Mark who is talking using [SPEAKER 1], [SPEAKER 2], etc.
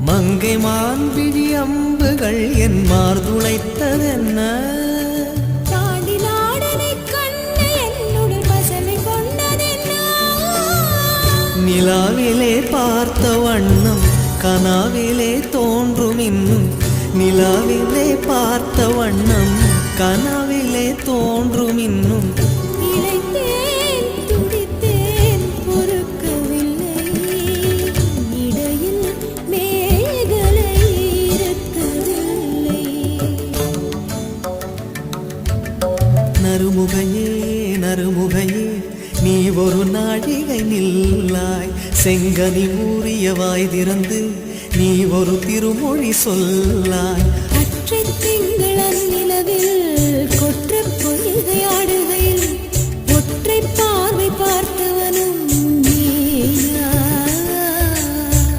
[SPEAKER 1] மங்கை மான்பிழி அம்புகள் என் மார்துளைத்ததென்ன நிலாவிலே பார்த்த வண்ணம் கனாவிலே தோன்றும் இன்னும் நிலாவிலே பார்த்த வண்ணம் கனாவிலே தோன்றும் இன்னும் நறுமுகையே நறுமுகையே நீ ஒரு நாழிகை நில்லாய் செங்கனி ஊறிய வாய் திறந்து நீ ஒரு திருமொழி சொல்லாய்
[SPEAKER 2] அற்றை திங்களன் நிலவில்